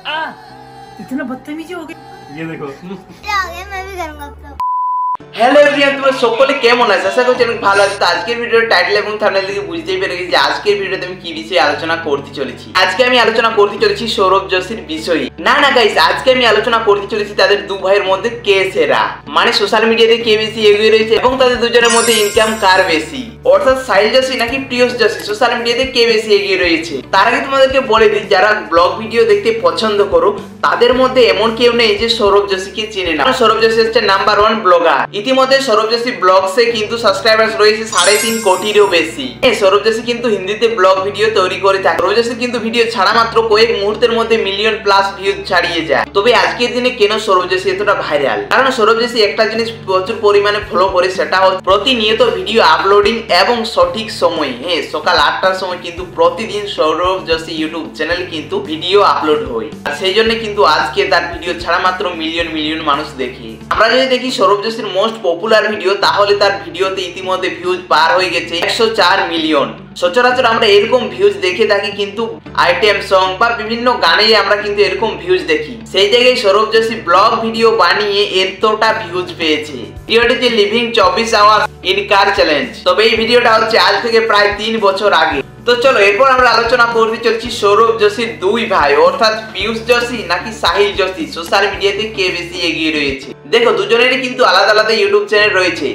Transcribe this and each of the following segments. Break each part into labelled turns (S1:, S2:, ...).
S1: इतना बदतमीजी हो गई। ये देखो
S2: मैं भी करूंगा।
S3: হ্যালো এভরিওয়ান, তোমরা সকলে কেমন আছো? আশা করছি অনেক ভালো আছো। তো আজকের ভিডিওর টাইটেল এবং থাম্বনেল দেখে বুঝতেই পেরে গেছি যে আজকের ভিডিওতে আমি কি বিষয়ে আলোচনা করতে চলেছি। আজকে আমি আলোচনা করতে চলেছি সৌরভ যোশীর বিষয়ে। না গাইস, আজকে আমি আলোচনা করতে চলেছি তাদের দু ভাইয়ের মধ্যে কে সেরা, মানে সোশ্যাল মিডিয়াতে কে বেশি এগিয়ে রয়েছে এবং তাদের দুজনের মধ্যে ইনকাম কার বেশি, অর্থাৎ সাহিল যোশী নাকি প্রিয়স যোশী সোশ্যাল মিডিয়াতে কে বেশি এগিয়ে রয়েছে। তার আগে তোমাদেরকে বলে দিই, যারা ব্লগ ভিডিও দেখতে পছন্দ করো তাদের মধ্যে এমন কেউ নেই যে সৌরভ যোশীকে চেনে না। সৌরভ যোশী হচ্ছে নাম্বার 1 ব্লগার। ইতিমধ্যে সৌরভ যোশী ব্লগসে কিন্তু সাবস্ক্রাইবার্স রয়েছে 3.5 কোটিরও বেশি। সৌরভ যোশী কিন্তু হিন্দিতে ব্লগ ভিডিও তৈরি করে থাকে। সৌরভ যোশী কিন্তু ভিডিও ছাড়া মাত্র কয়েক মুহূর্তের মধ্যে মিলিয়ন প্লাস ভিউজ ছাড়িয়ে যায়। তবে আজকের দিনে কেন সৌরভ যোশী এতটা ভাইরাল? কারণ সৌরভ যোশী একটা জিনিস প্রচুর পরিমাণে ফলো করে, সেটা হচ্ছে প্রতিনিয়ত ভিডিও আপলোডিং এবং সঠিক সময়। সকাল 8টার সময় কিন্তু প্রতিদিন সৌরভ যোশী ইউটিউব চ্যানেলে কিন্তু ভিডিও আপলোড হয়। আর সেই জন্য কিন্তু আজকে তার ভিডিও ছাড়া মাত্র মিলিয়ন মানুষ দেখে। আমরা যদি দেখি সৌরভ যোশীর মোস্ট পপুলার ভিডিও, তাহলে তার ভিডিওতে ইতিমধ্যে ভিউজ পার হয়ে গেছে 104 মিলিয়ন। সচরাচর আমরা এরকম ভিউজ দেখে থাকি কিন্তু আইটেম সং বা বিভিন্ন গানে আমরা কিন্তু এরকম ভিউজ দেখি। সেই জায়গায় সৌরভ যোশী ব্লগ ভিডিও বানিয়ে এতটা ভিউজ পেয়েছে। ভিডিওটি যে living 24 hour in car challenge. তবে এই ভিডিওটা হচ্ছে আজ থেকে প্রায় 3 বছর আগে। তো চলো এরপর আমরা আলোচনা করতে চলছি সৌরভ যোশীর দুই ভাই, অর্থাৎ পিয়ুষ যোশী নাকি সাহিল যোশী সোশ্যাল মিডিয়াতে কে বেশি এগিয়ে রয়েছে। দেখো, দুজনেরই কিন্তু আলাদা আলাদা ইউটিউব চ্যানেল রয়েছে।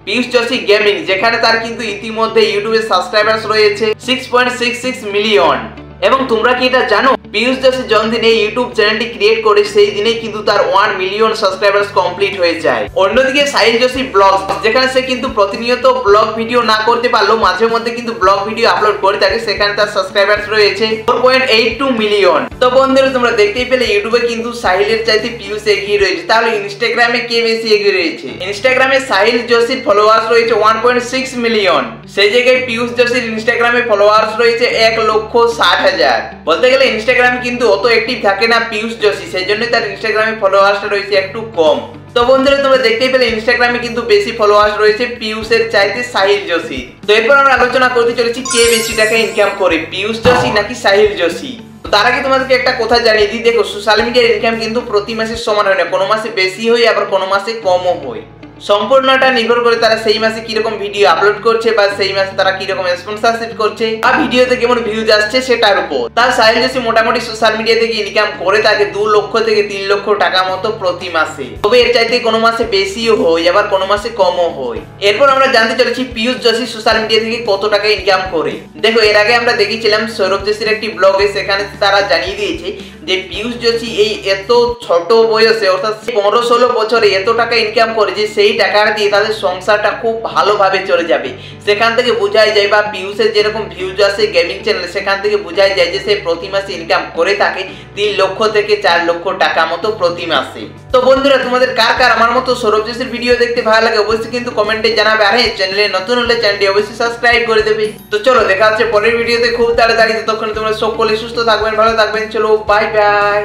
S3: পিয়ুষ যোশী গেমিং, যেখানে তার কিন্তু ইতিমধ্যে ইউটিউবে সাবস্ক্রাইবার্স রয়েছে 6.66 মিলিয়ন। এবং তোমরা কি এটা জানো, পিয়ুষ যোশী জন্মদিনে ইউটিউব চ্যানেলটি ক্রিয়েট করে সেই দিনেই কিন্তু তার 1 মিলিয়ন সাবস্ক্রাইবার্স কমপ্লিট হয়ে যায়। অন্যদিকে সাহিল যোশী ব্লগ, যেখানে সে কিন্তু প্রতিনিয়ত ব্লগ ভিডিও না করতে পারলেও মাঝে মধ্যে কিন্তু ব্লগ ভিডিও আপলোড করে থাকে, সেখানে তার সাবস্ক্রাইবার্স রয়েছে 4.82 মিলিয়ন। তো বন্ধুরা, তোমরা দেখতেই পেলে ইউটিউবে কিন্তু সাহিলের চাইতে পিয়ুষ এগিয়ে রয়েছে। তাহলে ইনস্টাগ্রামে কে বেশি এগিয়ে রয়েছে? ইনস্টাগ্রামে সাহিল যোশীর ফলোয়ার্স রয়েছে 1.6 মিলিয়ন। সেই জায়গায় পিয়ুষ যোশীর ইনস্টাগ্রামে ফলোয়ার্স রয়েছে 1,60,000। বলতে গেলে ইনস্টাগ্রামে কিন্তু অত অ্যাক্টিভ থাকে না পিয়ুষ যোশী, সেই জন্য তার ইনস্টাগ্রামে ফলোয়ার্সটা রয়েছে একটু কম। তো বন্ধুরা, তোমরা দেখতেই পেলে ইনস্টাগ্রামে কিন্তু বেশি ফলোয়ার্স রয়েছে পিয়ুষের চাইতে সাহিল যোশী। তো এরপর আমরা আলোচনা করতে চলেছি কে বেশি টাকা ইনকাম করে, পিয়ুষ যোশী নাকি সাহিল যোশী। তার আগে তোমাদেরকে একটা কথা জানিয়ে দিই, দেখো সোশ্যাল মিডিয়ার ইনকাম কিন্তু প্রতি মাসে সমান হয় না, কোনো মাসে বেশি হয় আবার কোনো মাসে কমও হয়। সম্পূর্ণটা নির্ভর করে তারা সেই মাসে কিরকম ভিডিও আপলোড করছে বা সেই মাসে তারা কিরকম স্পন্সরশিপ করছে বা ভিডিওতে কেমন ভিউজ আসছে সেটার উপর। তার সাহিল যোশী মোটামুটি সোশ্যাল মিডিয়া থেকে ইনকাম করে থাকে 2 লক্ষ থেকে 3 লক্ষ টাকা মতো প্রতি মাসে। তবে এর চাইতে কোনো মাসে বেশিও হয় আবার কোনো মাসে কমও হয়। এরপর আমরা জানতে চলেছি পিয়ুষ যোশী সোশ্যাল মিডিয়া থেকে কত টাকা ইনকাম করে। দেখো, এর আগে আমরা দেখেছিলাম সৌরভ যোশীর একটি ব্লগে, সেখানে তারা জানিয়ে দিয়েছে যে পিয়ুষ যোশী এই এত ছোট বয়সে অর্থাৎ 15-16 বছরে এত টাকা ইনকাম করে যে সেই টাকাটা দিয়ে তাদের সংসারটা খুব ভালোভাবে চলে যাবে। সেখান থেকে বোঝাই যায়, বা পিয়ুষের যেরকম ভিউজ আসে গেমিং চ্যানেলে, সেখান থেকে বোঝাই যায় যে সে প্রতি মাসে ইনকাম করে থাকে 3 লক্ষ থেকে 4 লক্ষ টাকা মতো প্রতি মাসে। তো বন্ধুরা, তোমাদের কার কার আমার মতো সৌরভ যোশীর ভিডিও দেখতে ভালো লাগে অবশ্যই কিন্তু কমেন্টে জানাবে। আর চ্যানেলে নতুন হলে চ্যানেলটি অবশ্যই সাবস্ক্রাইব করে দেবে। তো চলো দেখা হচ্ছে পরের ভিডিওতে খুব তাড়াতাড়ি। ততক্ষণ তোমরা সকলে সুস্থ থাকবেন, ভালো থাকবেন। চলো বাই বাই।